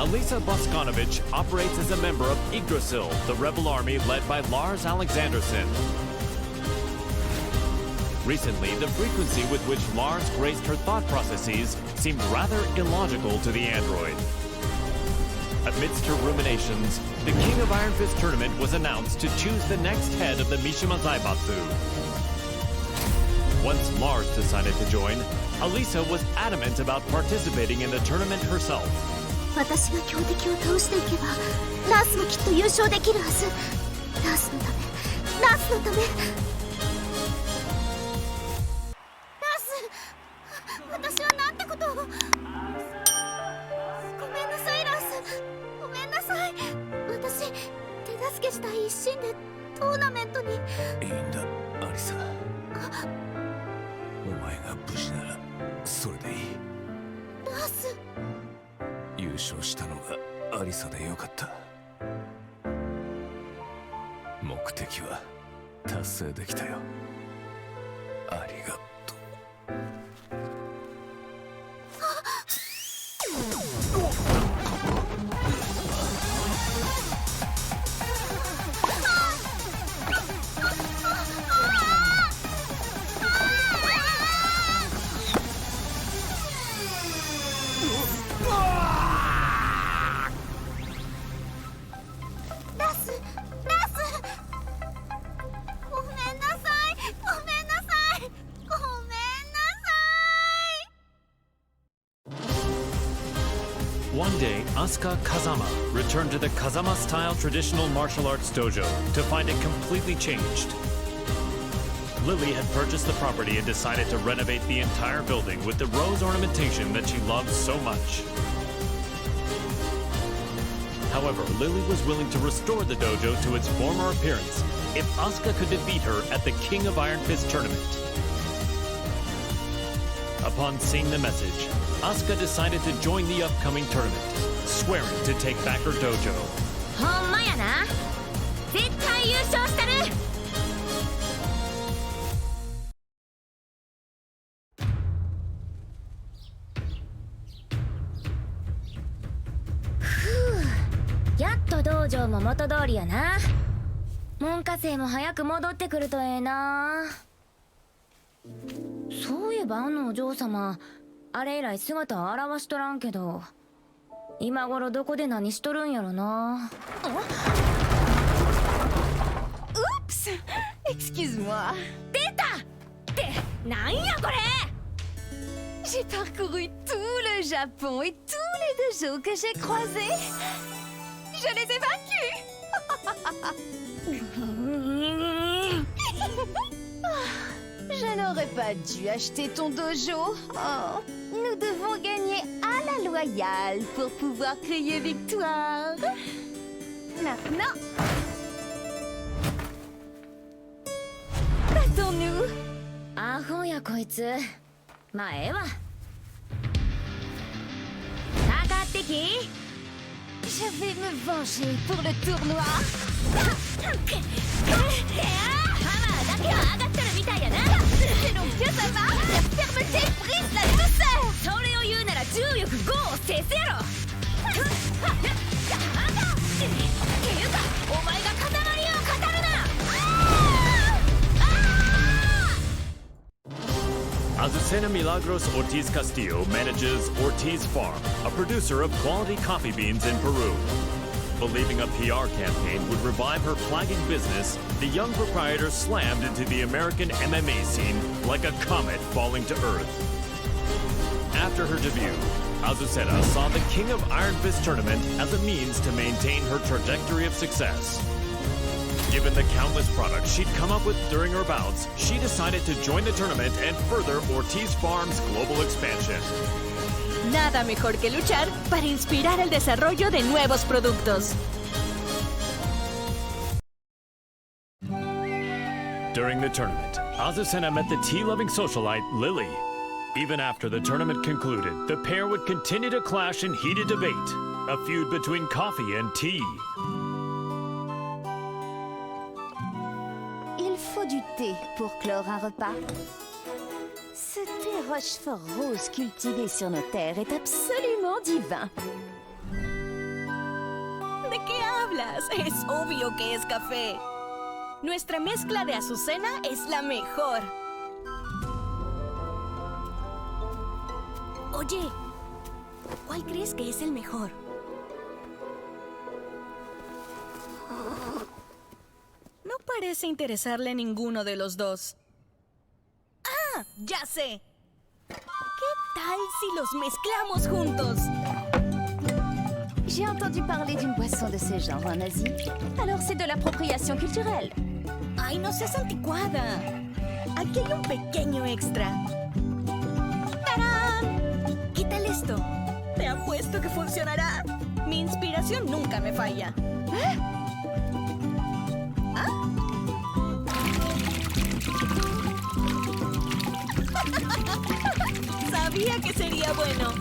Alisa Boskonovich operates as a member of Yggdrasil, the rebel army led by Lars Alexanderson. Recently, the frequency with which Lars graced her thought processes seemed rather illogical to the android. Amidst her ruminations, the King of Iron Fist tournament was announced to choose the next head of the Mishima Zaibatsu. Once Lars decided to join, Alisa was adamant about participating in the tournament herself. 私が強敵を倒していけばラースもきっと優勝できるはず。ラースのため、ラースのため。ラース、私はなんてことを。ごめんなさいラース、ごめんなさい。私手助けしたい一心でトーナメントに。いいんだアリサ、お前が無事ならそれでいい。ラース、優勝したのがアリサでよかった。目的は達成できたよ。ありがとう。One day, Asuka Kazama returned to the Kazama-style traditional martial arts dojo to find it completely changed. Lili had purchased the property and decided to renovate the entire building with the rose ornamentation that she loved so much. However, Lili was willing to restore the dojo to its former appearance if Asuka could defeat her at the King of Iron Fist tournament. Upon seeing the message, Asuka decided to join the upcoming tournament, swearing to take back her dojo. ほんまやな。絶対優勝したる。ふう、やっと道場も元通りやな。門下生も早く戻ってくるとええな。そういえばあのお嬢様、あれ以来姿を現しとらんけど、今頃どこで何しとるんやろな。Oups! Excuse-moi. 出たってなんやこれ。 J'ai parcouru tout le Japon et tous les dojos que j'ai croisés. Je les ai vaincus. Je n'aurais pas dû acheter ton dojo. Oh, nous devons gagner à la loyale pour pouvoir crier victoire. Maintenant, battons-nous. アホやこいつ。まあええわ。かかってき。 Je vais me venger pour le tournoi. ハマーだけは上がってるみたいやな。 C'est donc que ça va. La fermeté brise la douceur. それを言うなら重力5を制すやろ。っていうかお前が固まりを語るな。Azucena Milagros Ortiz Castillo manages Ortiz Farm, a producer of quality coffee beans in Peru. Believing a PR campaign would revive her flagging business, the young proprietor slammed into the American MMA scene like a comet falling to Earth. After her debut, Azucena saw the King of Iron Fist tournament as a means to maintain her trajectory of success. Given the countless products she'd come up with during her bouts, she decided to join the tournament and further Ortiz Farm's global expansion. Nada mejor que luchar para inspirar el desarrollo de nuevos productos. During the tournament, Azucena met the tea-loving socialite Lili. Even after the tournament concluded, the pair would continue to clash in heated debate, a feud between coffee and tea. Il faut du thé pour clore un repas. Ce thé rochefort rose cultivé sur nos terres est absolument divin. ¿De qué hablas? Es obvio que es café. Nuestra mezcla de Azucena es la mejor. Oye, ¿cuál crees que es el mejor? No parece interesarle a ninguno de los dos. ¡Ah! ¡Ya sé! ¿Qué tal si los mezclamos juntos? J'ai entendu parler d'une boisson de ce genre en Asie. Alors c'est de l'appropriation culturelle. ¡Ay, no seas anticuada! Aquí hay un pequeño extra. ¡Tarán! ¿Qué tal esto? Te apuesto que funcionará. Mi inspiración nunca me falla. Sabía que sería bueno.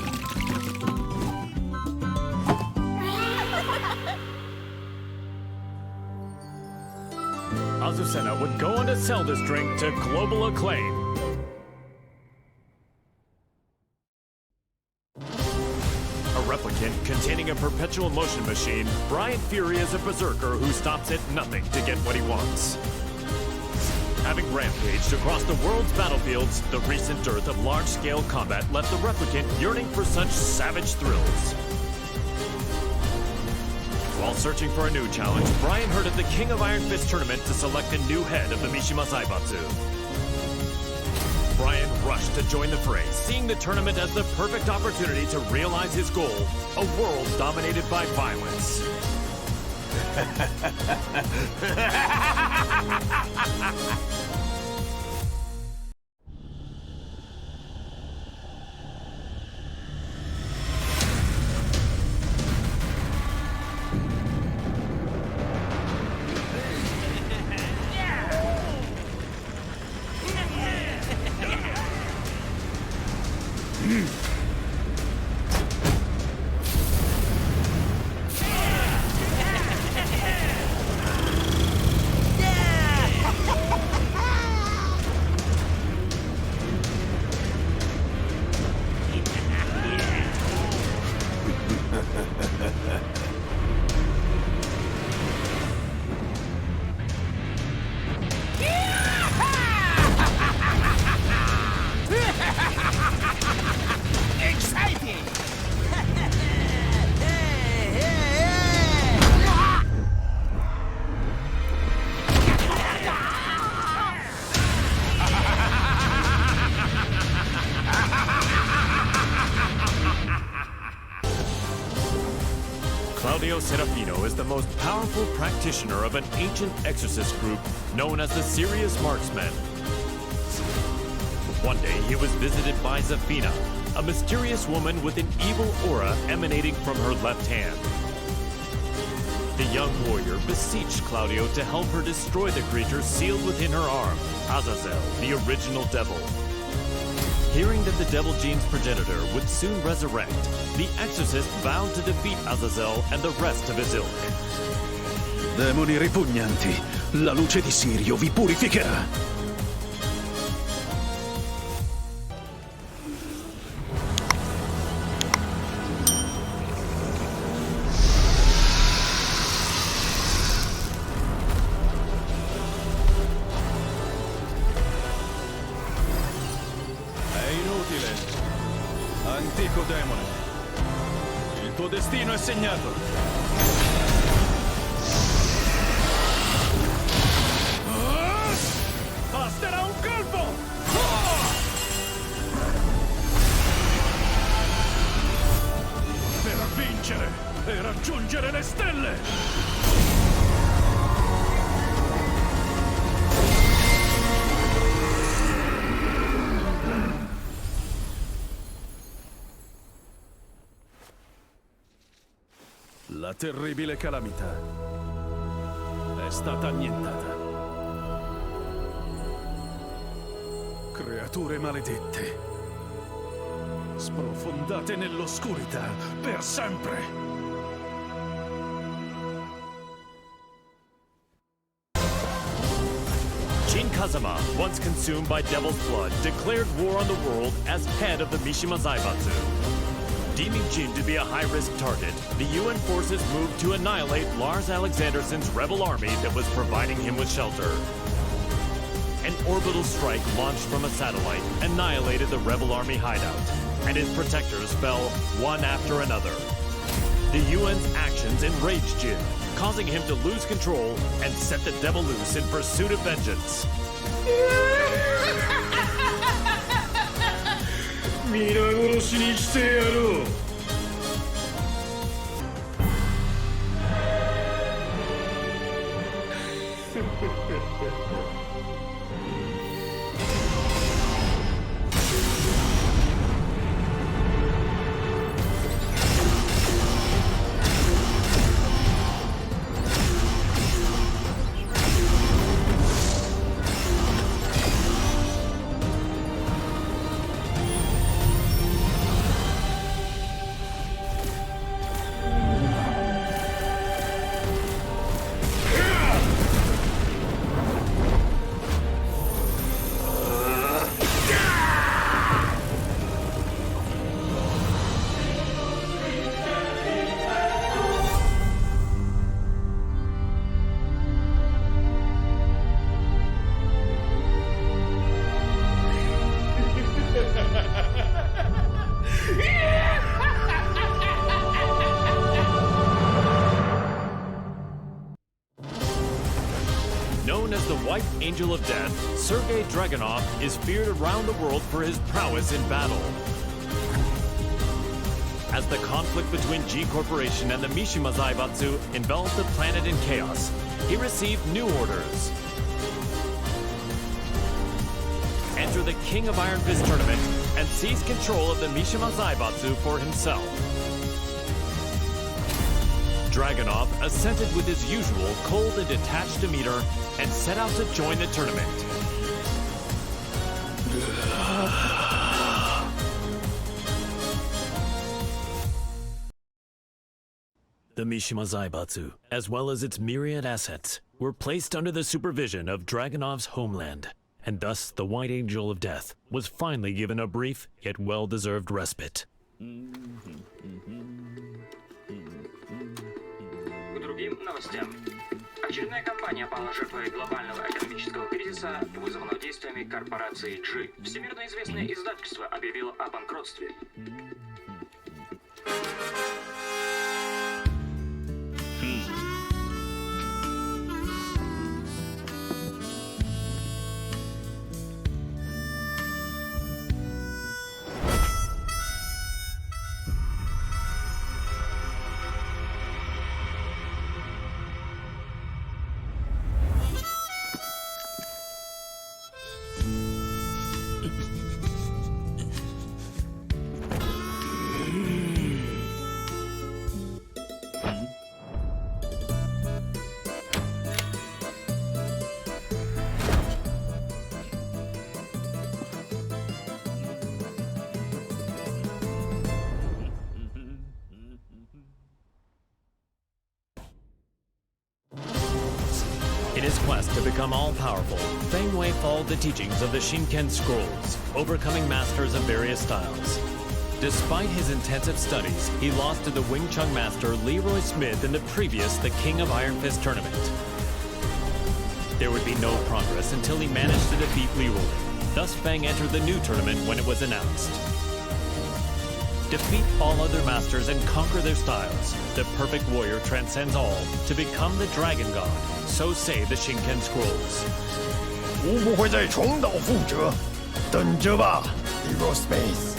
Azucena would go on to sell this drink to global acclaim. A replicant containing a perpetual motion machine, Bryan Fury is a berserker who stops at nothing to get what he wants. Having rampaged across the world's battlefields, the recent dearth of large-scale combat left the replicant yearning for such savage thrills. While searching for a new challenge, Bryan heard of the King of Iron Fist tournament to select a new head of the Mishima Zaibatsu. Bryan rushed to join the fray, seeing the tournament as the perfect opportunity to realize his goal, a world dominated by violence. Claudio is the most powerful practitioner of an ancient exorcist group known as the Serious Marksmen. One day, he was visited by Zafina, a mysterious woman with an evil aura emanating from her left hand. The young warrior beseeched Claudio to help her destroy the creature sealed within her arm, Azazel, the original devil. Hearing that the Devil Gene's progenitor would soon resurrect, the exorcist vowed to defeat Azazel and the rest of his ilk. Demoni ripugnanti, la luce di Sirio vi purificherà. Antico demone, il tuo destino è segnato. Basterà un colpo! Per vincere e raggiungere le stelle! La terribile calamità è stata annientata. Creature maledette, sprofondate nell'oscurità per sempre. Jin Kazama, once consumed by Devil's Blood, declared war on the world as head of the Mishima Zaibatsu. Deeming Jin to be a high-risk target, the UN forces moved to annihilate Lars Alexandersson's rebel army that was providing him with shelter. An orbital strike launched from a satellite annihilated the rebel army hideout, and his protectors fell one after another. The UN's actions enraged Jin, causing him to lose control and set the devil loose in pursuit of vengeance. 皆殺しにしてやろう。Known as the White Angel of Death, Sergei Dragunov is feared around the world for his prowess in battle. As the conflict between G Corporation and the Mishima Zaibatsu enveloped the planet in chaos, he received new orders. Enter the King of Iron Fist tournament and seize control of the Mishima Zaibatsu for himself. Dragunov assented with his usual cold and detached demeanor and set out to join the tournament. The Mishima Zaibatsu, as well as its myriad assets, were placed under the supervision of Dragunov's homeland, and thus the White Angel of Death was finally given a brief yet well-deserved respite. К другим новостям. Очередная компания пала жертвой глобального экономического кризиса, вызванного действиями корпорации G. Всемирно известное издательство объявило о банкротстве. In his quest to become all-powerful, Feng followed the teachings of the Shinken Scrolls, overcoming masters of various styles. Despite his intensive studies, he lost to the Wing Chun master Leroy Smith in the previous The King of Iron Fist tournament. There would be no progress until he managed to defeat Leroy. Thus Feng entered the new tournament when it was announced. Defeat all other masters and conquer their styles. The perfect warrior transcends all to become the Dragon God. So say the Shinken Scrolls. 我不会再重蹈覆辙，等着吧 ，Hero Space。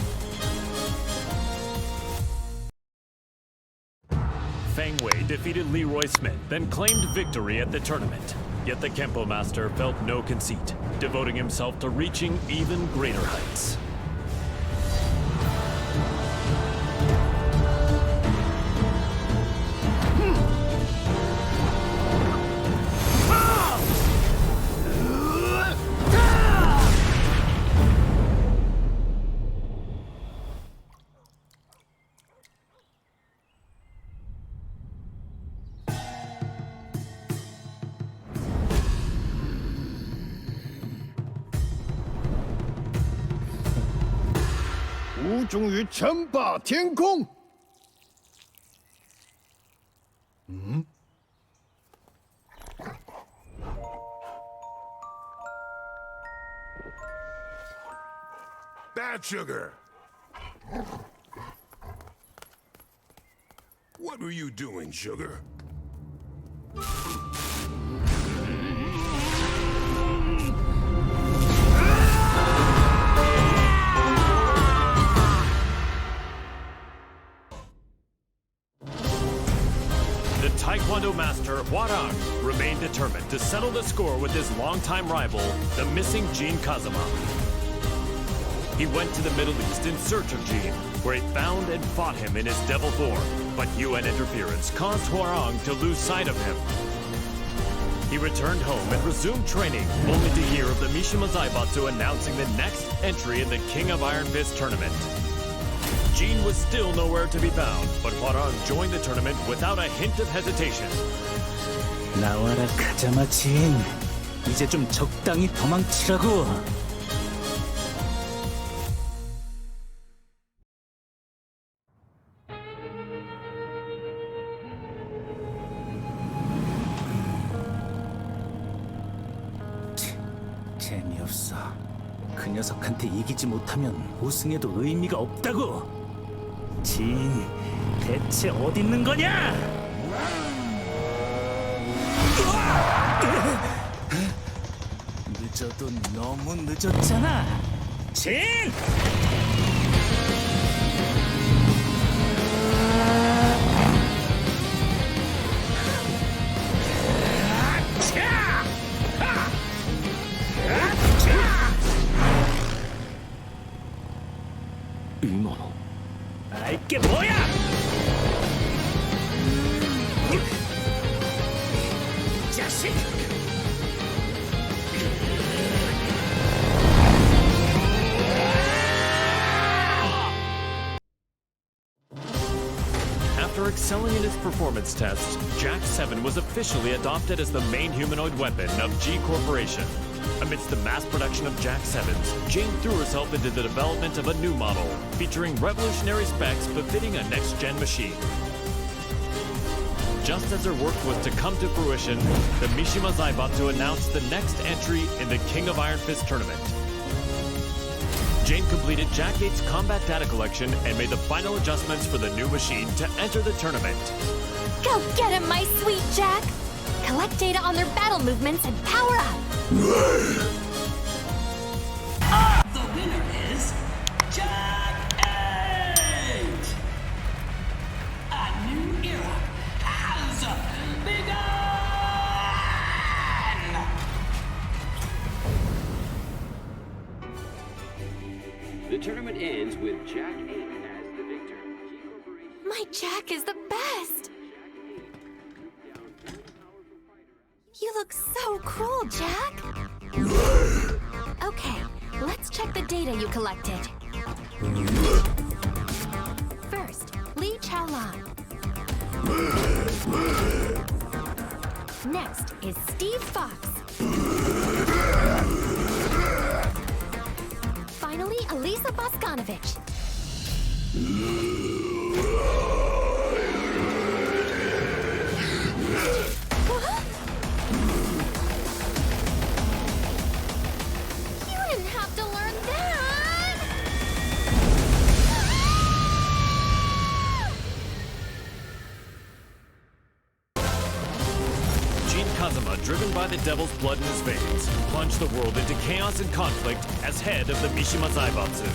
Feng Wei defeated Leroy Smith, then claimed victory at the tournament. Yet the Kempo master felt no conceit, devoting himself to reaching even greater heights. Wu 终于称霸天空， Bad sugar! What were you doing, sugar? The Taekwondo master, Hwoarang, remained determined to settle the score with his longtime rival, the missing Jin Kazama. He went to the Middle East in search of Jin, where he found and fought him in his devil form, but UN interference caused Hwoarang to lose sight of him. He returned home and resumed training, only to hear of the Mishima Zaibatsu announcing the next entry in the King of Iron Fist tournament. Jin was still nowhere to be found, but Hwoarang joined the tournament without a hint of hesitation. 나와라 카자마 진. 이제 좀 적당히 도망치라고. 재미없어. 그 녀석한테 이기지 못하면 우승해도 의미가 없다고. 진, 대체 어디 있는 거냐? 늦어도 너무 늦었잖아. 진! 알게 뭐야? 자식! After excelling in his performance tests, Jack 7 was officially adopted as the main humanoid weapon of G Corporation. Amidst the mass production of Jack 7s, Jane threw herself into the development of a new model, featuring revolutionary specs befitting a next-gen machine. Just as her work was to come to fruition, the Mishima Zaibatsu announced the next entry in the King of Iron Fist tournament. Jane completed Jack 8's combat data collection and made the final adjustments for the new machine to enter the tournament. Go get him, my sweet Jack! Collect data on their battle movements and power up! The winner is Jack 8! A new era has begun! The tournament ends with Jack 8 as the victor. My Jack is the best! You look so cool, Jack! Okay, let's check the data you collected. First, Li Chaolan. Next is Steve Fox. Finally, Alisa Bosconovich. You didn't have to learn that! Jin Kazama, driven by the devil's blood in his veins, plunged the world into chaos and conflict as head of the Mishima Zaibatsu.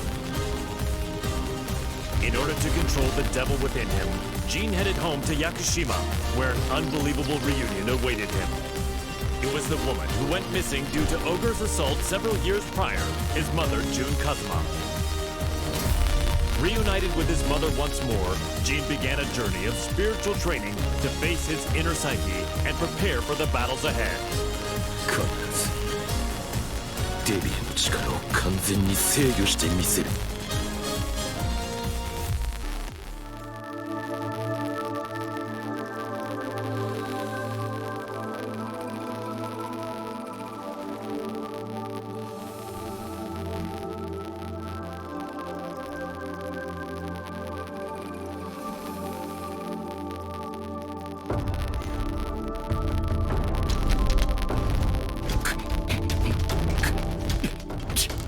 In order to control the devil within him, Jin headed home to Yakushima, where an unbelievable reunion awaited him. It was the woman who went missing due to Ogre's assault several years prior, his mother, Jun Kazama. Reunited with his mother once more, Jin began a journey of spiritual training to face his inner psyche and prepare for the battles ahead. 必ずデビルの力を完全に制御してみせる。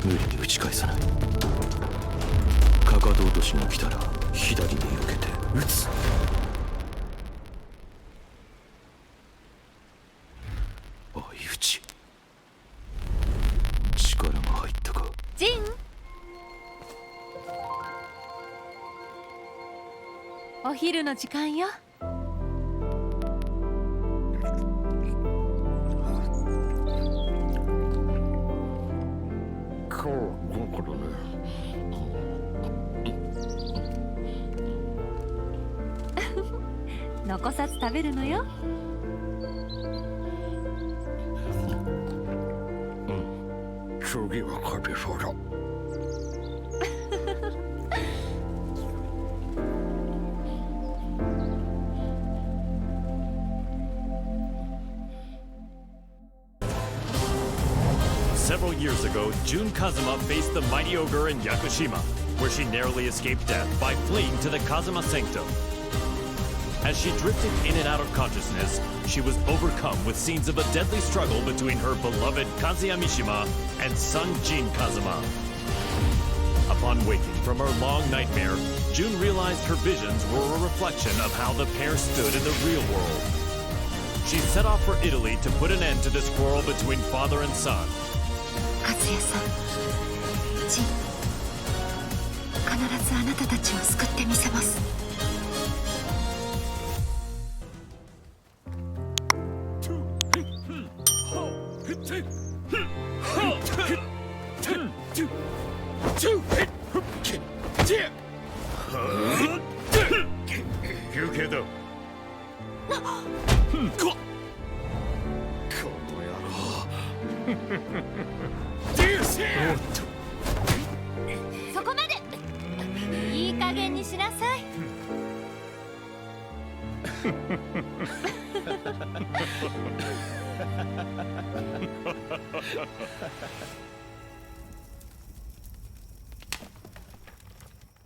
無理に打ち返さない。かかと落としが来たら左に避けて打つ。相打ち。力が入ったか。ジン、お昼の時間よ。残さず食べるのよ。次は勝てそうだ。Several years ago, Jun Kazuma faced the mighty ogre in Yakushima, where she narrowly escaped death by fleeing to the Kazuma Sanctum. As she drifted in and out of consciousness, she was overcome with scenes of a deadly struggle between her beloved Kazuya Mishima and son Jin Kazuma. Upon waking from her long nightmare, Jun realized her visions were a reflection of how the pair stood in the real world. She set off for Italy to put an end to this quarrel between father and son. 和也さん、ジン、必ずあなたたちを救ってみせます。休憩だ。そこまで。いい加減にしなさい。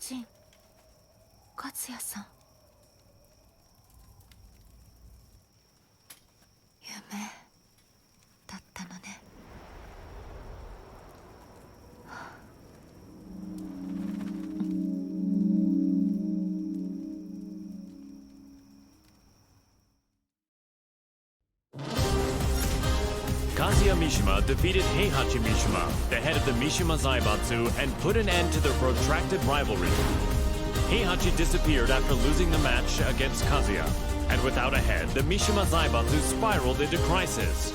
ジン、和也さん。夢だったのね。Kazuya Mishima defeated Heihachi Mishima, the head of the Mishima Zaibatsu, and put an end to their protracted rivalry. Heihachi disappeared after losing the match against Kazuya, and without a head, the Mishima Zaibatsu spiraled into crisis.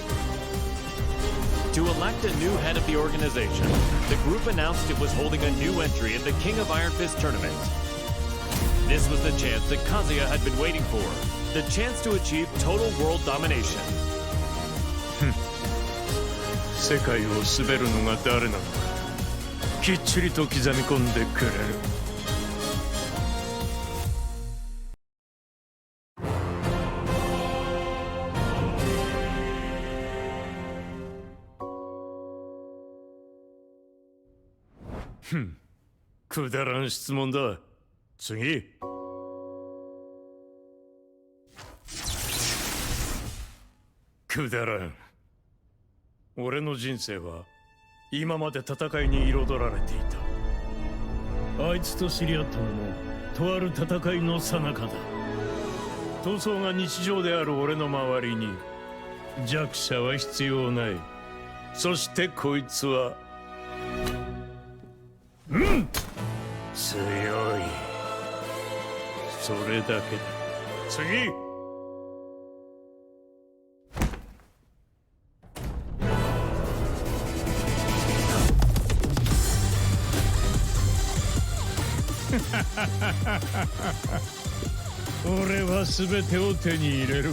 To elect a new head of the organization, the group announced it was holding a new entry in the King of Iron Fist tournament. This was the chance that Kazuya had been waiting for, the chance to achieve total world domination. 世界を滑るのが誰なのかきっちりと刻み込んでくれる。くだらん質問だ。次。くだらん。俺の人生は今まで戦いに彩られていた。あいつと知り合ったのもとある戦いの最中だ。闘争が日常である俺の周りに弱者は必要ない。そしてこいつは強い。それだけだ。次。俺は全てを手に入れる。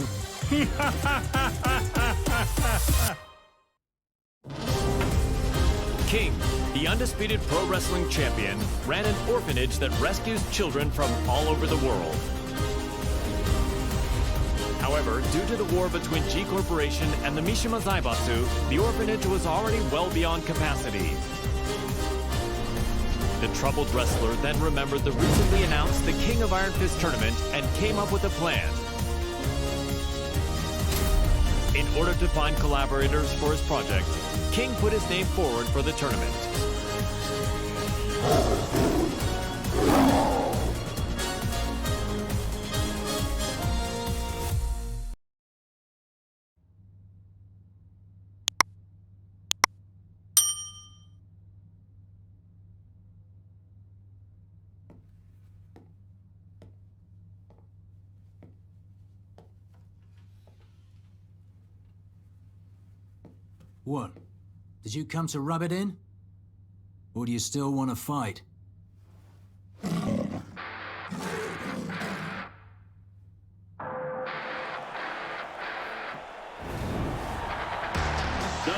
King, the undisputed pro wrestling champion, ran an orphanage that rescues children from all over the world. However, due to the war between G Corporation and the Mishima Zaibatsu, the orphanage was already well beyond capacity. The troubled wrestler then remembered the recently announced the King of Iron Fist tournament and came up with a plan. In order to find collaborators for his project, King put his name forward for the tournament. What? Did you come to rub it in? Or do you still want to fight? The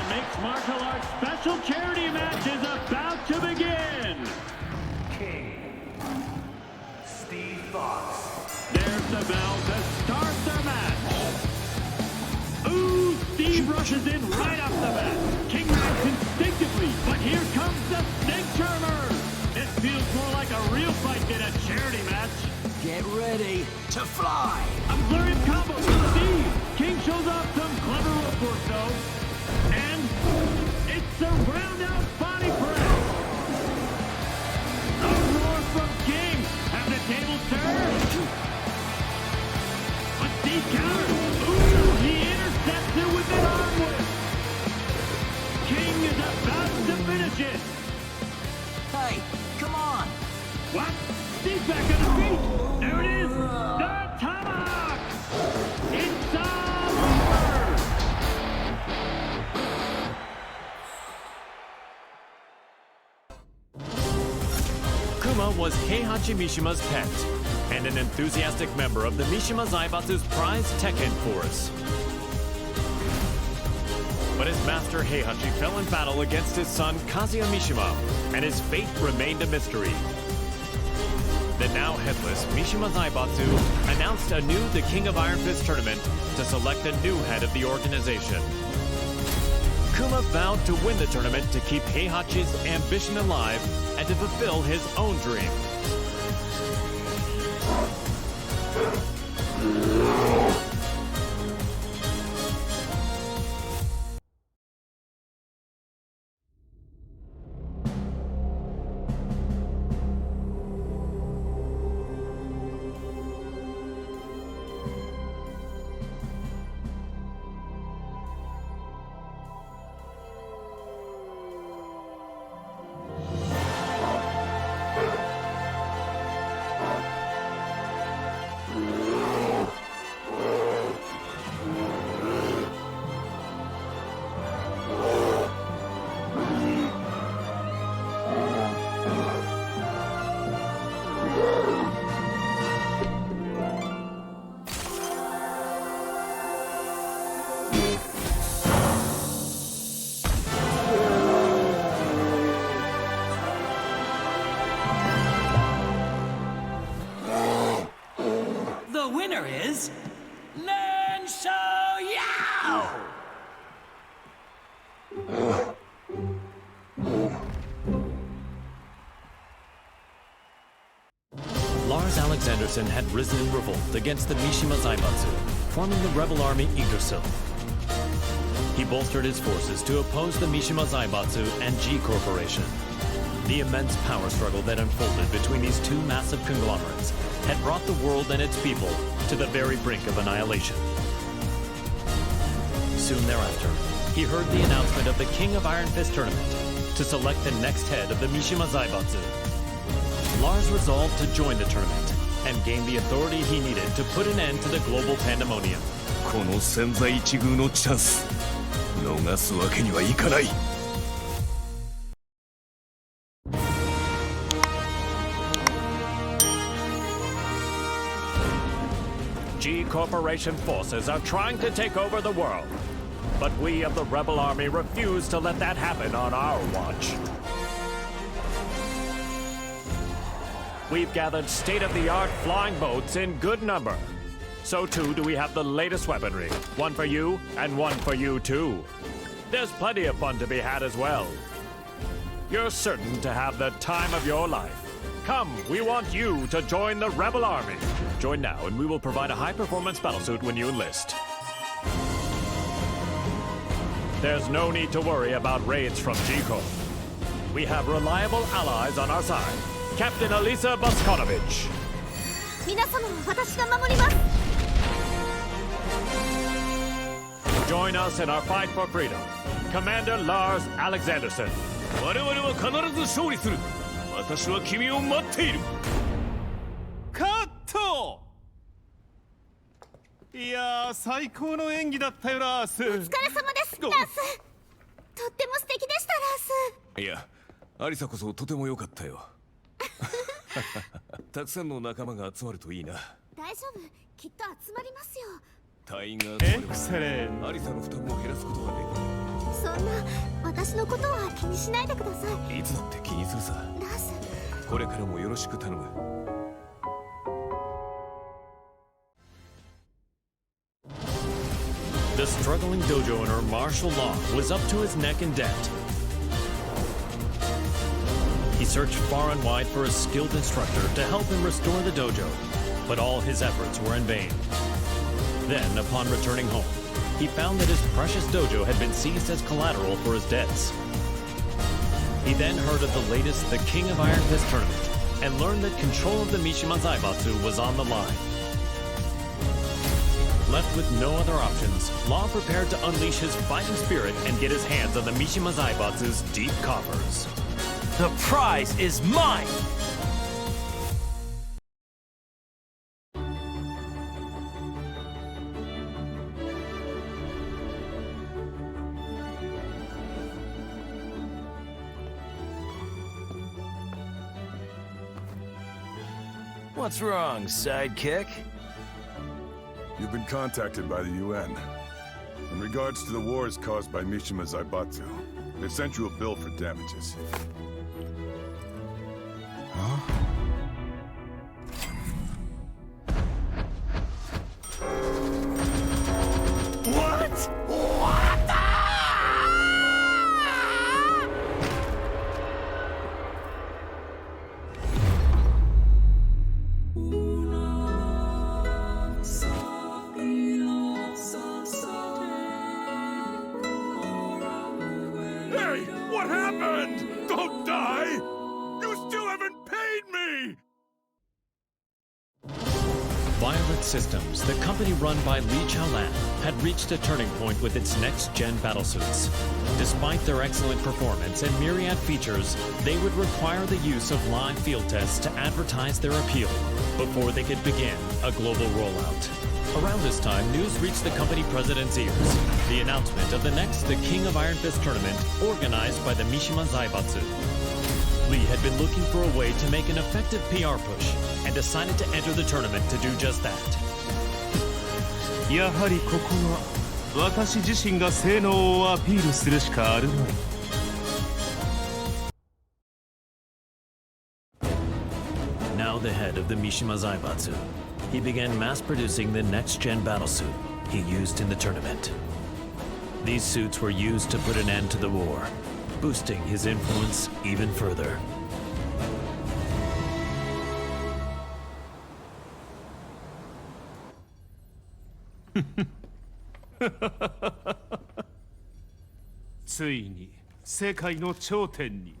mixed martial arts special charity match is about to begin! King, Steve Fox. There's the bell to start the match! Ooh, Steve rushes in right off the bat. King reacts instinctively, but here comes the snake charmer! This feels more like a real fight than a charity match. Get ready to fly! A flurry of combos from Steve! King shows off some clever rope work though. And it's a round-out body press! A roar from King! Have the table turned! But Steve counters! Ooh, he intercepts it with an arm whip! King is about to finish it! Hey, come on! What? Steve's back on his feet! There it is! The tomahawk! It's all over! Kuma was Heihachi Mishima's pet, and an enthusiastic member of the Mishima Zaibatsu's prized Tekken force. But his master Heihachi fell in battle against his son Kazuya Mishima, and his fate remained a mystery. The now headless Mishima Zaibatsu announced anew the King of Iron Fist tournament to select a new head of the organization. Kuma vowed to win the tournament to keep Heihachi's ambition alive and to fulfill his own dream. The winner is Xiaoyu! Lars Alexanderson had risen in revolt against the Mishima Zaibatsu, forming the rebel army Yggdrasil. He bolstered his forces to oppose the Mishima Zaibatsu and G Corporation. The immense power struggle that unfolded between these two massive conglomerates had brought the world and its people to the very brink of annihilation. Soon thereafter, he heard the announcement of the King of Iron Fist tournament to select the next head of the Mishima Zaibatsu. Lars resolved to join the tournament and gain the authority he needed to put an end to the global pandemonium. この千載一遇のチャンス、逃すわけにはいかない。G Corporation forces are trying to take over the world, but we of the Rebel Army refuse to let that happen on our watch. We've gathered state-of-the-art flying boats in good number. So too do we have the latest weaponry. One for you, and one for you too. There's plenty of fun to be had as well. You're certain to have the time of your life. Come, we want you to join the Rebel Army. Join now and we will provide a high-performance battlesuit when you enlist. There's no need to worry about raids from Jiko. We have reliable allies on our side. Captain Alisa Boskonovich. 皆様は私が守ります。 Join us in our fight for freedom. Commander Lars Alexanderson. 我々は必ず勝利する。私は君を待っている。カット。いやー、最高の演技だったよ、ラース。お疲れ様です、ラース。とっても素敵でした、ラース。いや、アリサこそとても良かったよ。たくさんの仲間が集まるといいな。大丈夫、きっと集まりますよ。隊員が集まればアリサの負担も減らすことができる。そんな私のことは気にしないでください。いつだって気にするさ。ラース、これからもよろしく頼む。The struggling dojo owner, Marshall Law, was up to his neck in debt. He searched far and wide for a skilled instructor to help him restore the dojo, but all his efforts were in vain. Then, upon returning home, he found that his precious dojo had been seized as collateral for his debts. He then heard of the latest The King of Iron Fist tournament and learned that control of the Mishima Zaibatsu was on the line. Left with no other options, Law prepared to unleash his fighting spirit and get his hands on the Mishima Zaibatsu's deep coffers. The prize is mine! What's wrong, sidekick? You've been contacted by the UN. In regards to the wars caused by Mishima Zaibatsu, they've sent you a bill for damages. Huh? What? Systems, the company run by Li Chaolan, had reached a turning point with its next-gen battlesuits. Despite their excellent performance and myriad features, they would require the use of live field tests to advertise their appeal before they could begin a global rollout. Around this time, news reached the company president's ears. The announcement of the next The King of Iron Fist tournament organized by the Mishima Zaibatsu. Lee had been looking for a way to make an effective PR push and decided to enter the tournament to do just that. やはりここは私自身が性能をアピールするしかあるまい。Now the head of the Mishima Zaibatsu, he began mass-producing the next-gen battlesuit he used in the tournament. These suits were used to put an end to the war, boosting his influence even further. ついに世界の頂点に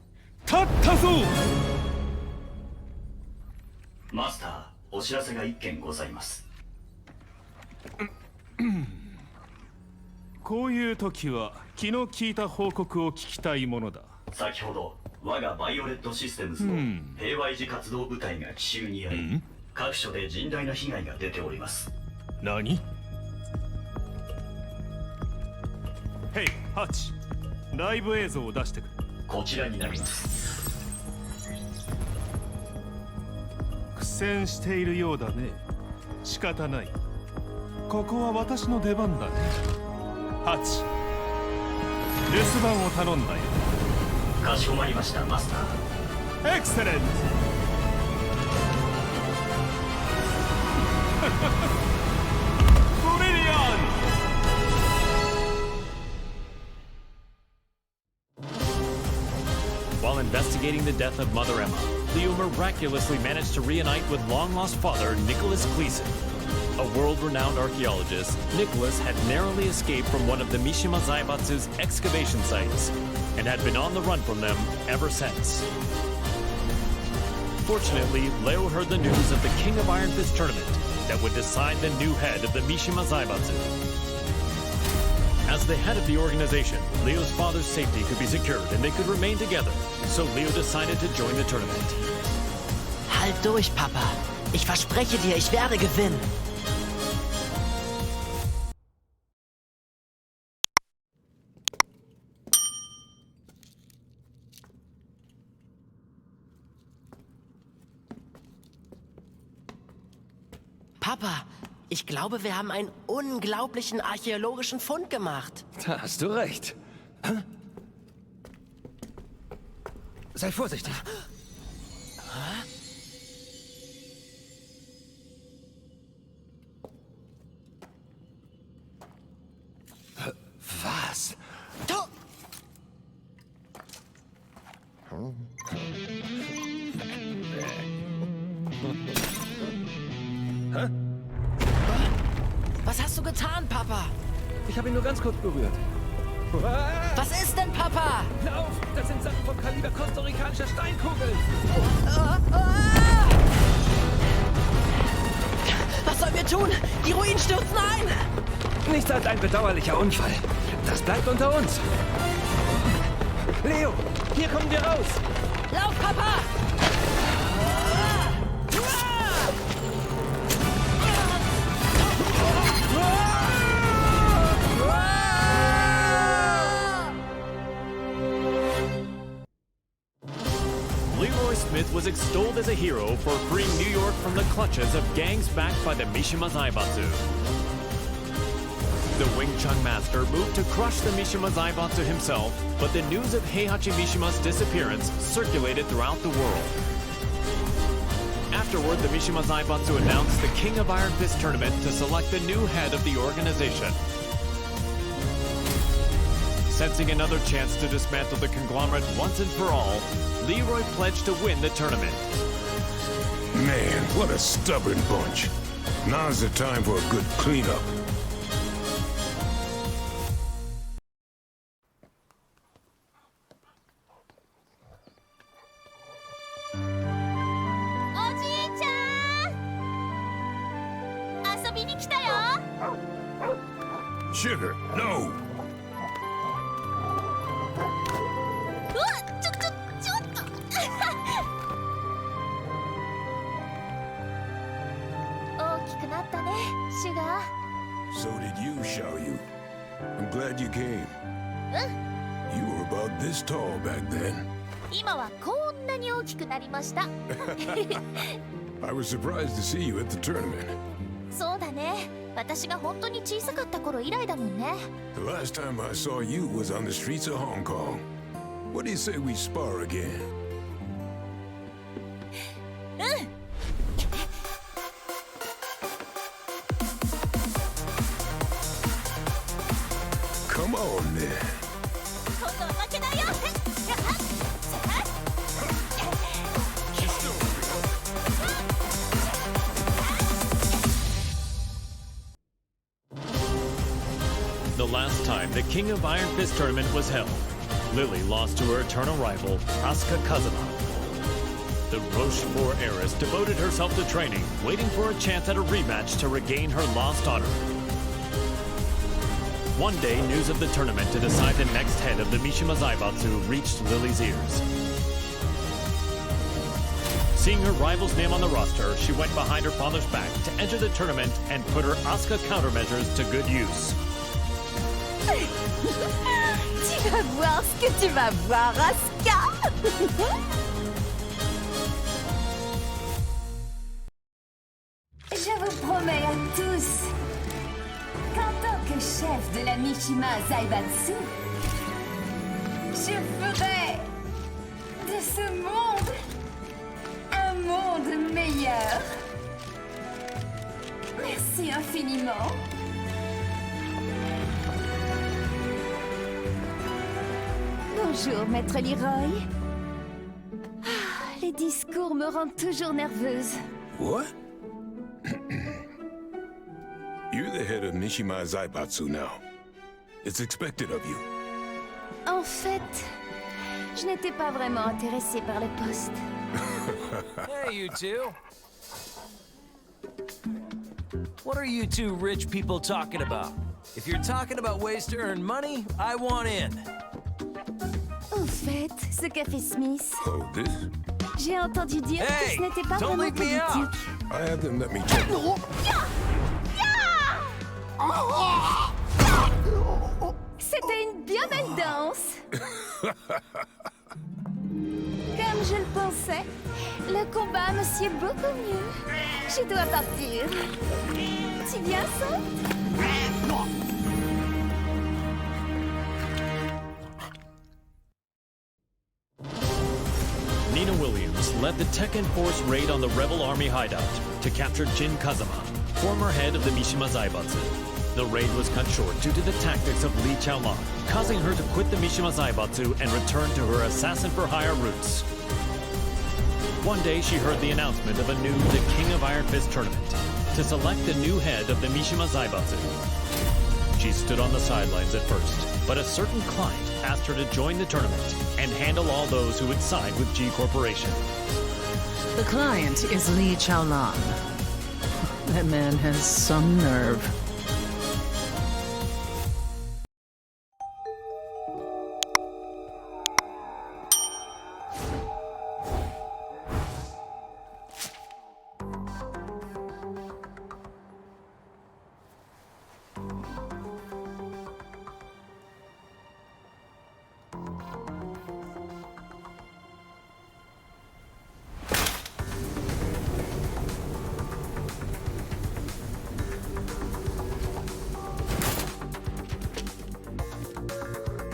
立ったぞ。マスター、お知らせが一件ございます。こういう時は気の利いた報告を聞きたいものだ。先ほど我がバイオレットシステムズの平和維持活動部隊が奇襲に遭い、各所で甚大な被害が出ております。何？ヘイ、ハッチ、ライブ映像を出してくれ。こちらになります。苦戦しているようだね。仕方ない。ここは私の出番だね。ハッチ、留守番を頼んだよ。かしこまりました、マスター。エクセレント。ブリリアン。While investigating the death of Mother Emma, Leo miraculously managed to reunite with long-lost father Nicholas Gleason. A world-renowned archaeologist, Nicholas had narrowly escaped from one of the Mishima Zaibatsu's excavation sites and had been on the run from them ever since. Fortunately, Leo heard the news of the King of Iron Fist tournament that would decide the new head of the Mishima Zaibatsu. As the head of the organization, Leo's father's safety could be secured and they could remain together, so Leo decided to join the tournament. Halt durch, Papa. Ich verspreche dir, ich werde gewinnen. Papa, ich glaube, wir haben einen unglaublichen archäologischen Fund gemacht. Da hast du recht. Sei vorsichtig. Was? Hä? Was hast du getan, Papa? Ich habe ihn nur ganz kurz berührt. Was ist denn, Papa? Lauf! Das sind Sachen vom Kaliber kostarikanischer Steinkugeln! Was sollen wir tun? Die Ruinen stürzen ein! Nichts als ein bedauerlicher Unfall. Das bleibt unter uns. Leo, hier kommen wir raus! Lauf, Papa! Leroy Smith was extolled as a hero for freeing New York from the clutches of gangs backed by the Mishima Zaibatsu. The Wing Chun master moved to crush the Mishima Zaibatsu himself, but the news of Heihachi Mishima's disappearance circulated throughout the world. Afterward, the Mishima Zaibatsu announced the King of Iron Fist tournament to select the new head of the organization. Sensing another chance to dismantle the conglomerate once and for all, Leroy pledged to win the tournament. Man, what a stubborn bunch. Now's the time for a good cleanup. Sugar, no! So did you, Xiaoyu. I'm glad you came. You were about this tall back then. I was surprised to see you at the tournament. The last time I saw you was on the streets of Hong Kong. What do you say we spar again? Come on, then. The last time the King of Iron Fist tournament was held, Lili lost to her eternal rival, Asuka. The Rochefort heiress devoted herself to training, waiting for a chance at a rematch to regain her lost honor. One day, news of the tournament to decide the next head of the Mishima Zaibatsu reached Lili's ears. Seeing her rival's name on the roster, she went behind her father's back to enter the tournament and put her Asuka countermeasures to good use. Tu vas voir ce que tu vas voir, Asuka. Je vous promets à tous qu'en tant que chef de la Mishima Zaibatsu, je ferai de ce monde un monde meilleur. Merci infiniment. Bonjour, Maître Leroy. Les discours me rendent toujours nerveuse. What? You're the head of Mishima Zaibatsu now. It's expected of you. En fait, je n'étais pas vraiment intéressée par le poste. Hey, you two. What are you two rich people talking about? If you're talking about ways to earn money, I want in. Au fait, ce café Smith. Oh, this? J'ai entendu dire que ce n'était pas vraiment politique. I had them let me check. C'était une bien belle danse. Comme je le pensais, le combat me sied beaucoup mieux. Je dois partir. Tu viens, ça? Nina Williams led the Tekken Force raid on the Rebel Army hideout to capture Jin Kazama, former head of the Mishima Zaibatsu. The raid was cut short due to the tactics of Li Xiaolang, causing her to quit the Mishima Zaibatsu and return to her assassin-for-hire roots. One day, she heard the announcement of a new The King of Iron Fist tournament to select the new head of the Mishima Zaibatsu. She stood on the sidelines at first, but a certain client asked her to join the tournament and handle all those who would side with G Corporation. The client is Li Xiaolang. That man has some nerve.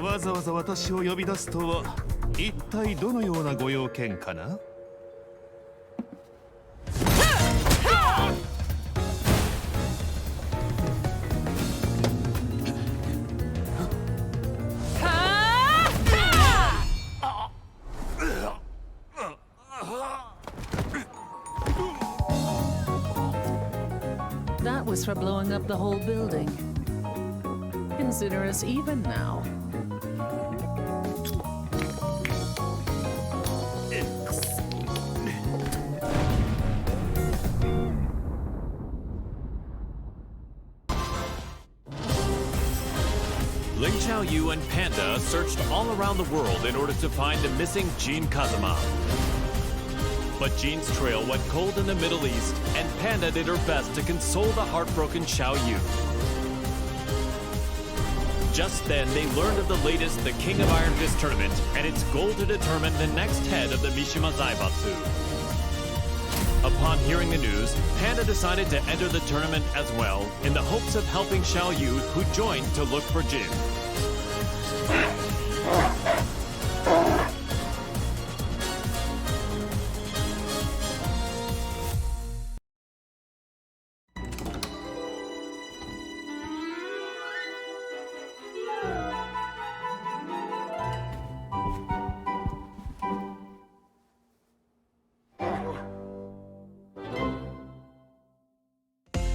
What わざわざ私を呼び出すとは一体どのようなご用件かな。That was for blowing up the whole building. Consider us even now. Xiaoyu and Panda searched all around the world in order to find the missing Jin Kazama. But Jin's trail went cold in the Middle East, and Panda did her best to console the heartbroken Xiaoyu. Just then, they learned of the latest The King of Iron Fist tournament and its goal to determine the next head of the Mishima Zaibatsu. Upon hearing the news, Panda decided to enter the tournament as well, in the hopes of helping Xiaoyu, who joined to look for Jin.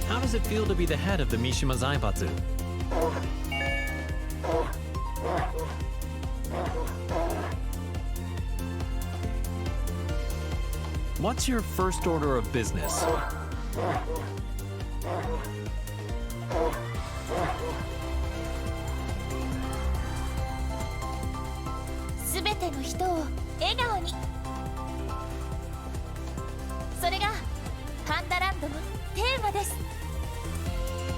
How does it feel to be the head of the Mishima Zaibatsu? What's your first order of business?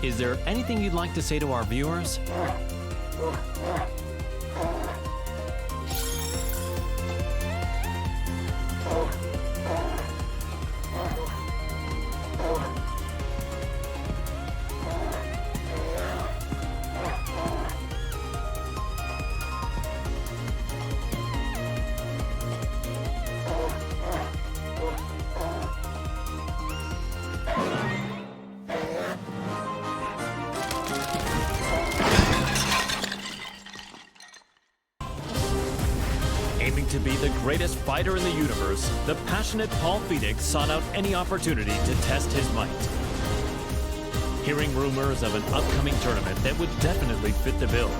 Is there anything you'd like to say to our viewers? to be the greatest fighter in the universe, the passionate Paul Phoenix sought out any opportunity to test his might. Hearing rumors of an upcoming tournament that would definitely fit the bill,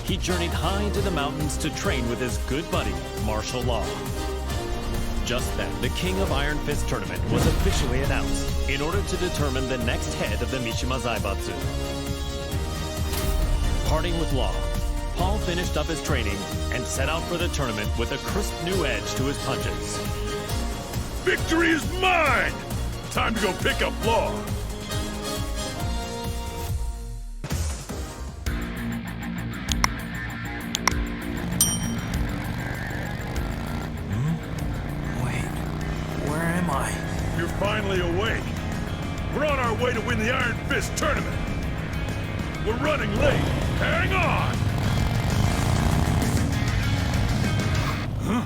he journeyed high into the mountains to train with his good buddy, Martial Law. Just then, the King of Iron Fist tournament was officially announced in order to determine the next head of the Mishima Zaibatsu. Parting with Law, Paul finished up his training and set out for the tournament with a crisp new edge to his punches. Victory is mine! Time to go pick up Law. You're finally awake. We're on our way to win the Iron Fist tournament. We're running late. Hang on! Huh?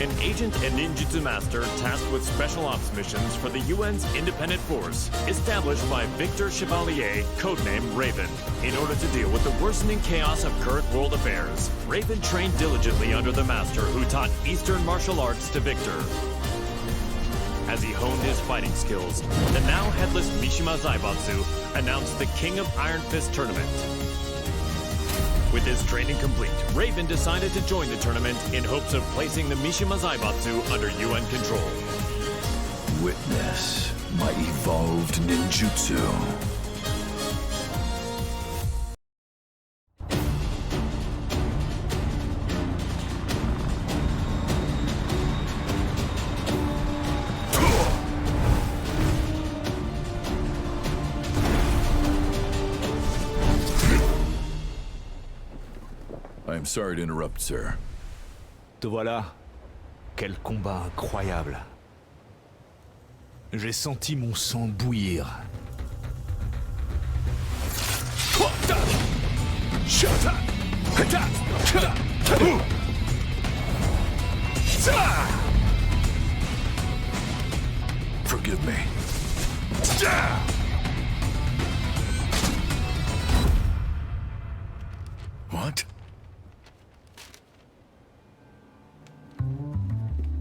An agent and ninjutsu master tasked with special ops missions for the UN's independent force, established by Victor Chevalier, codenamed Raven. In order to deal with the worsening chaos of current world affairs, Raven trained diligently under the master who taught Eastern martial arts to Victor. As he honed his fighting skills, the now headless Mishima Zaibatsu announced the King of Iron Fist tournament. With his training complete, Raven decided to join the tournament in hopes of placing the Mishima Zaibatsu under UN control. Witness my evolved ninjutsu. I'm sorry to interrupt, sir. Te voilà. Quel combat incroyable. J'ai senti mon sang bouillir. Forgive me. What?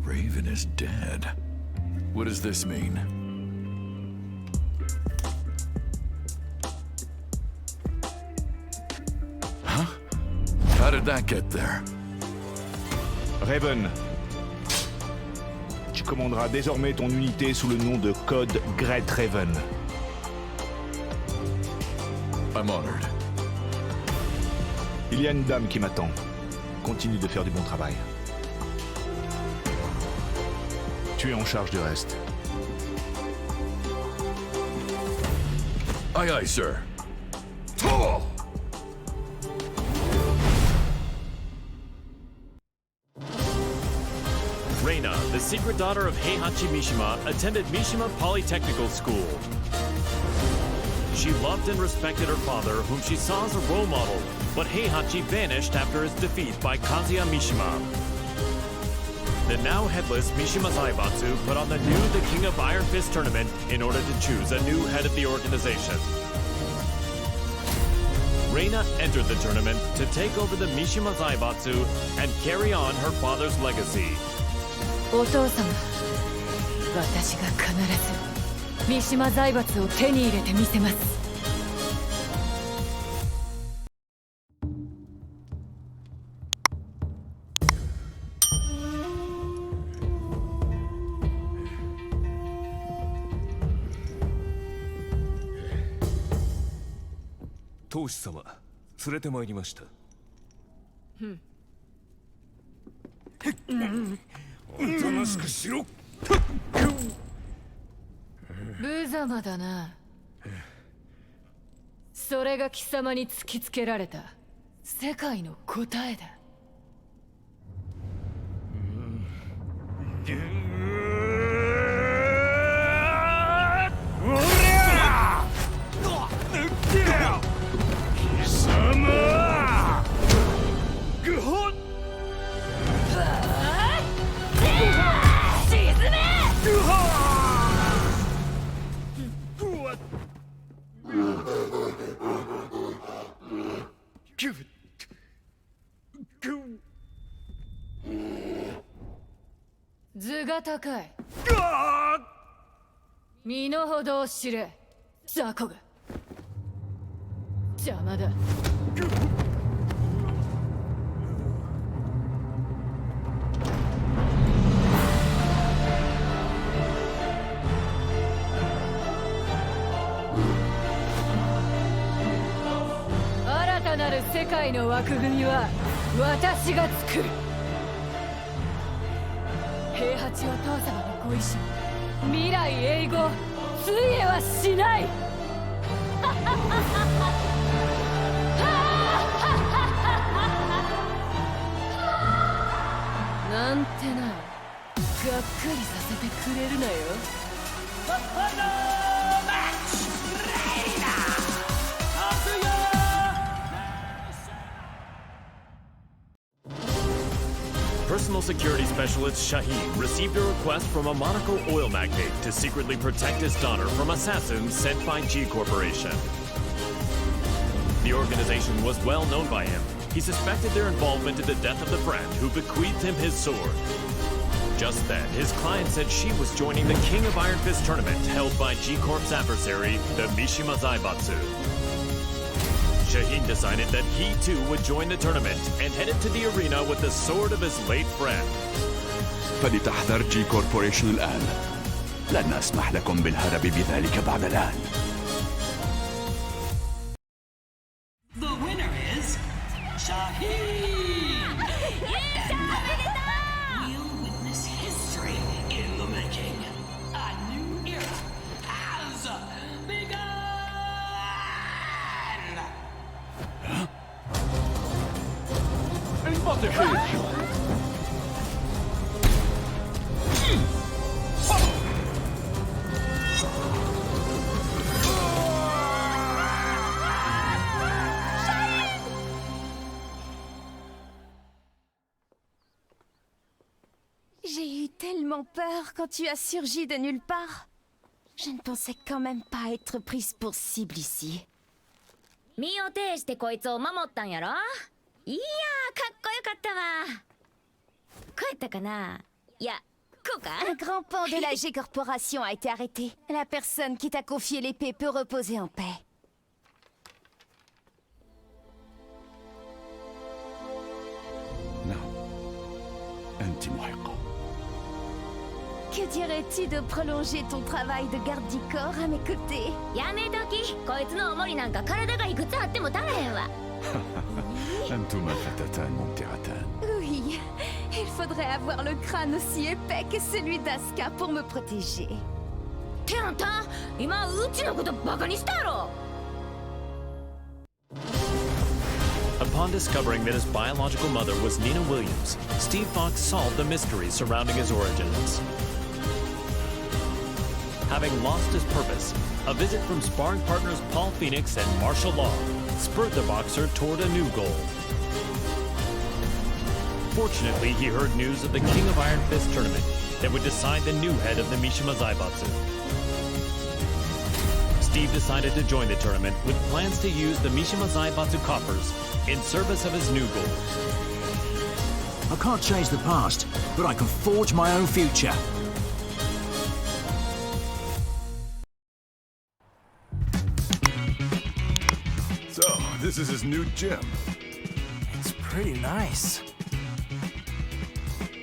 Raven is dead. What does this mean? Huh? How did that get there? Raven, tu commanderas désormais ton unité sous le nom de code Great Raven. I'm honored. Il y a une dame qui m'attend. Continue de faire du bon travail. Tu es en charge du reste. Aye, aye, sir. Reina, the secret daughter of Heihachi Mishima, attended Mishima Polytechnical School. She loved and respected her father, whom she saw as a role model, but Heihachi vanished after his defeat by Kazuya Mishima. The now headless Mishima Zaibatsu put on the King of Iron Fist tournament in order to choose a new head of the organization. Reina entered the tournament to take over the Mishima Zaibatsu and carry on her father's legacy. お父様、私が必ず三島財閥を手に入れてみせます。当主様、連れてまいりました。おとなしくしろ。無様だな。それが貴様に突きつけられた世界の答えだ。図が高い。身の程を知れ、雑魚が。邪魔だ。新たなる世界の枠組みは私が作る。平八は父様のご意志、未来永劫ついえはしない。なんてな、がっかりさせてくれるなよ。Personal security specialist Shaheen received a request from a Monaco oil magnate to secretly protect his daughter from assassins sent by G Corporation. The organization was well known by him. He suspected their involvement in the death of the friend who bequeathed him his sword. Just then, his client said she was joining the King of Iron Fist tournament held by G Corp's adversary, the Mishima Zaibatsu. Shaheen decided that he too would join the tournament and headed to the arena with the sword of his late friend. فلتحذر جي كوربوريشن الآن. لن أسمح لكم بالهرب بذلك بعد الآن. The winner is Shaheen! We'll witness history in the making. A new era has begun! J'ai eu tellement peur quand tu as surgi de nulle part. Je ne pensais quand même pas être prise pour cible ici. 身を挺してこいつを守ったんやろ。いやー、かっこよかったわ。こうやったかな。いや、こうか。Un grand pan de la G Corporation a été arrêté. La personne qui t'a confié l'épée peut reposer en paix. أنت محقة. Que dirais-tu de prolonger ton travail de garde du corps à mes côtés? やめとき。こいつのおもりなんか体がいくつあっても足らへんわ。أنتما فتاتان ممتعتان. Oui, il faudrait avoir le crâne aussi épais que celui d'Asuka pour me protéger. ってあんた、今うちのことバカにしたやろ。Upon discovering that his biological mother was Nina Williams, Steve Fox solved the mystery surrounding his origins. Having lost his purpose, a visit from sparring partners Paul Phoenix and martial law spurred the boxer toward a new goal. Fortunately, he heard news of the King of Iron Fist tournament that would decide the new head of the Mishima Zaibatsu. Steve decided to join the tournament with plans to use the Mishima Zaibatsu coffers in service of his new goal. I can't change the past, but I can forge my own future. So, this is his new gym. It's pretty nice.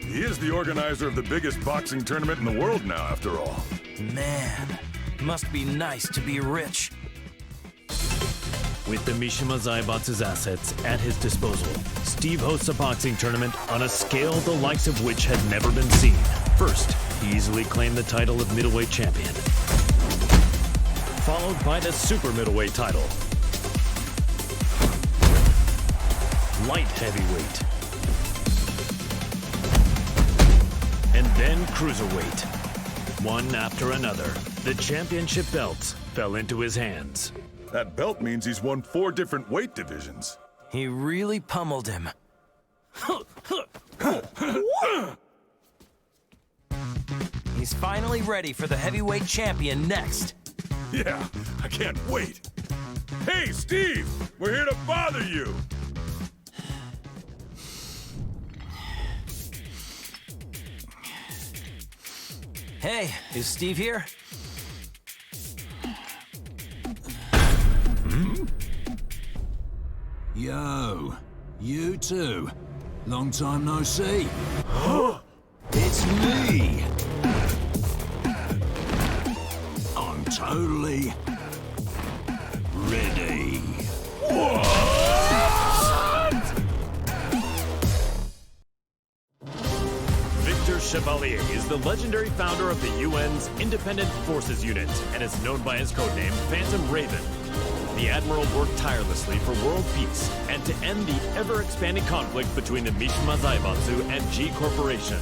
He is the organizer of the biggest boxing tournament in the world now, after all. Man, must be nice to be rich. With the Mishima Zaibatsu's assets at his disposal, Steve hosts a boxing tournament on a scale the likes of which had never been seen. First, he easily claimed the title of middleweight champion. followed by the super middleweight title. Light heavyweight. And then cruiserweight. One after another, the championship belts fell into his hands. That belt means he's won 4 different weight divisions. He really pummeled him. He's finally ready for the heavyweight champion next. Yeah, I can't wait. Hey, Steve! We're here to bother you! Hey, is Steve here? Yo, you too. Long time no see. It's me. I'm totally ready. Victor Chevalier is the legendary founder of the UN's Independent Forces Unit and is known by his codename Phantom Raven. The Admiral worked tirelessly for world peace and to end the ever-expanding conflict between the Mishima Zaibatsu and G Corporation.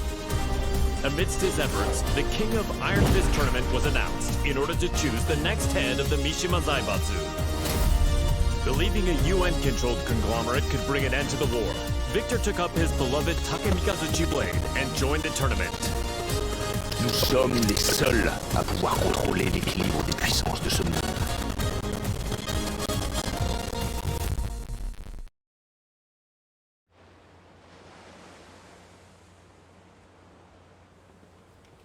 Amidst his efforts, the King of Iron Fist tournament was announced in order to choose the next head of the Mishima Zaibatsu. Believing a UN-controlled conglomerate could bring an end to the war, Victor took up his beloved Takemikazuchi blade and joined the tournament. Nous sommes les seuls à pouvoir contrôler l'équilibre des puissances de ce monde.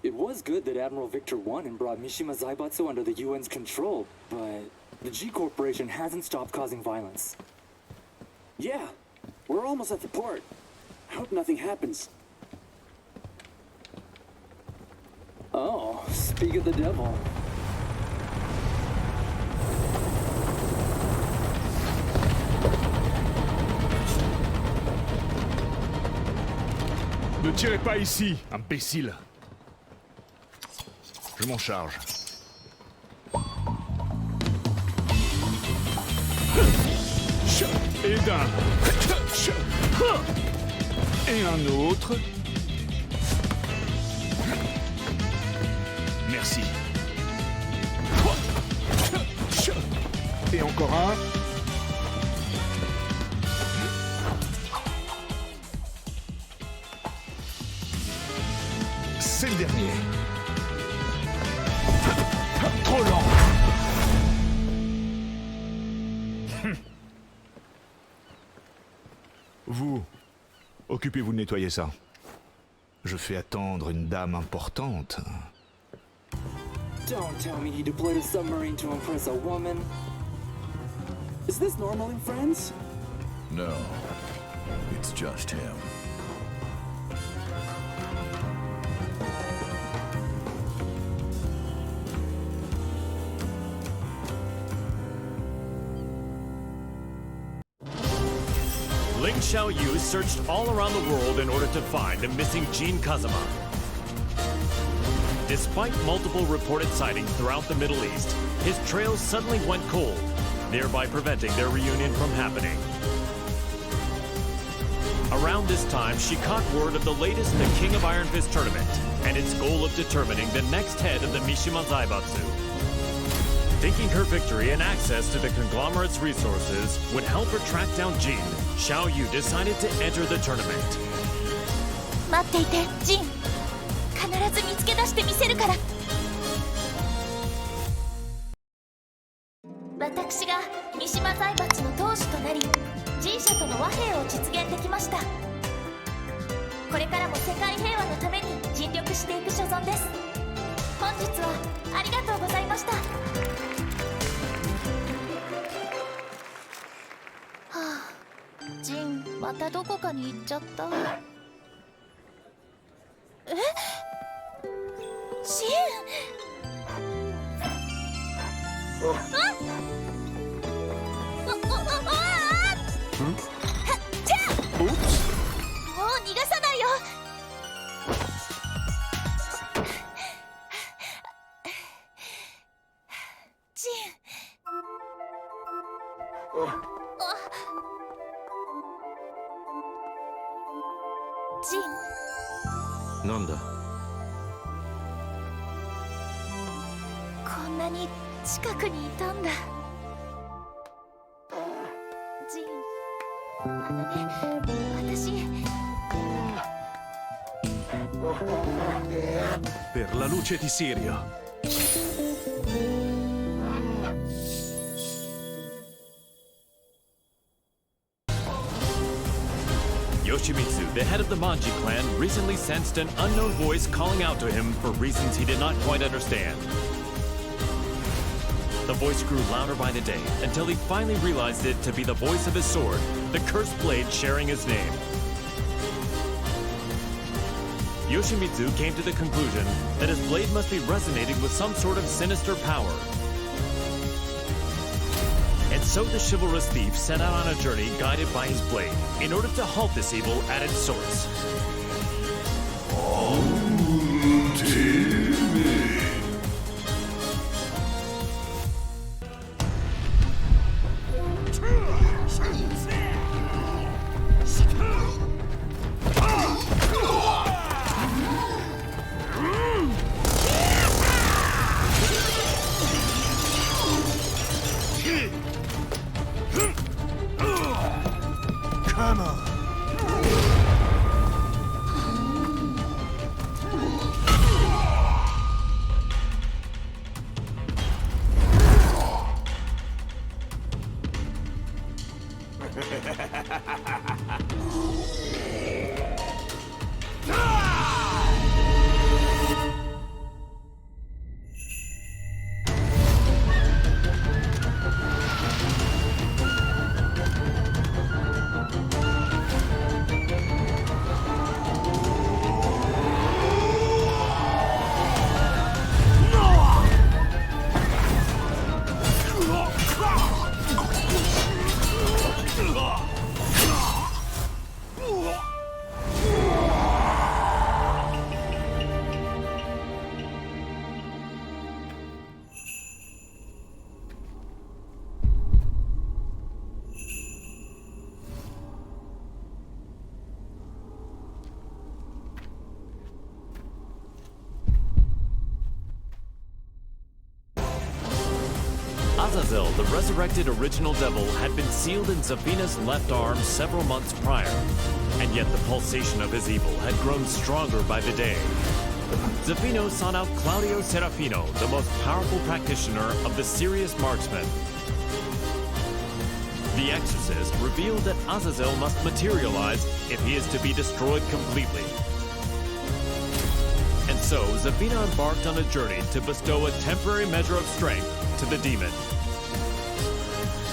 It was good that Admiral Victor won and brought Mishima Zaibatsu under the UN's control, but the G Corporation hasn't stopped causing violence. Yeah, we're almost at the port. I hope nothing happens. Oh, speak of the devil. Ne tirez pas ici, imbécile. Je m'en charge. Et d'un. Et un autre. Merci. Et encore un. C'est le dernier. Trop lent. Vous, occupez-vous de nettoyer ça. Je fais attendre une dame importante. Don't tell me he deployed a submarine to impress a woman. Is this normal in friends? No, it's just him. Ling Xiaoyu searched all around the world in order to find the missing Jin Kazama. Despite multiple reported sightings throughout the Middle East, his trail suddenly went cold, thereby preventing their reunion from happening. Around this time, she caught word of the latest The King of Iron Fist tournament and its goal of determining the next head of the Mishima Zaibatsu. Thinking her victory and access to the conglomerate's resources would help her track down Jin, Xiaoyu decided to enter the tournament. 待っていて、ジン。必ず見つけ出してみせるから。私が三島財閥の当主となり、G社との和平を実現できました。これからも世界平和のために尽力していく所存です。本日はありがとうございました。ジン、またどこかに行っちゃった。え？ジン！もう逃がさないよ。ジン。ジン、なんだ。こんなに近くにいたんだ。ジン、私。Per la luce di Sirio. Yoshimitsu, the head of the Manji clan, recently sensed an unknown voice calling out to him for reasons he did not quite understand. The voice grew louder by the day, until he finally realized it to be the voice of his sword, the cursed blade sharing his name. Yoshimitsu came to the conclusion that his blade must be resonating with some sort of sinister power. And so the chivalrous thief set out on a journey guided by his blade, in order to halt this evil at its source. Azazel, the resurrected original devil, had been sealed in Zafina's left arm several months prior, and yet the pulsation of his evil had grown stronger by the day. Zafina sought out Claudio Serafino, the most powerful practitioner of the serious marksman. The exorcist revealed that Azazel must materialize if he is to be destroyed completely. And so, Zafina embarked on a journey to bestow a temporary measure of strength to the demon.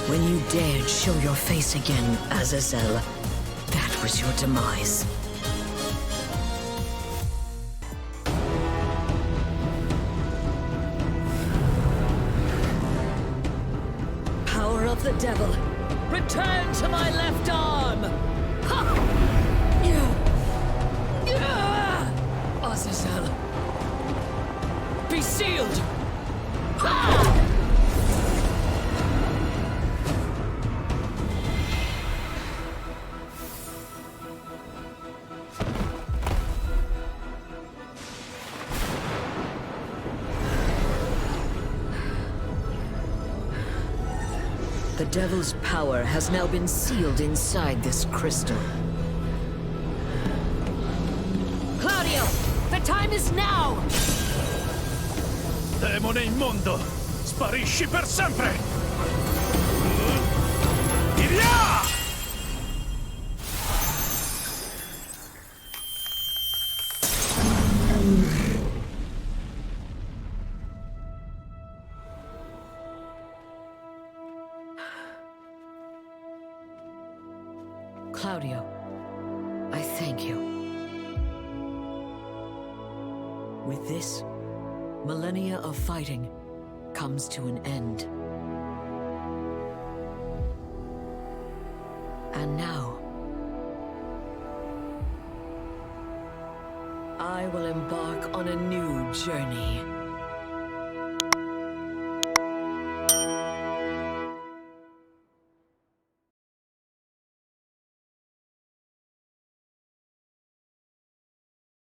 When you dared show your face again, Azazel, that was your demise. Power of the devil, return to my left arm! Ha! Azazel, be sealed! Ha! The devil's power has now been sealed inside this crystal. Claudio, the time is now! Demone immondo! Sparisci per sempre! Via! Claudio, I thank you. With this, millennia of fighting comes to an end. And now, I will embark on a new journey.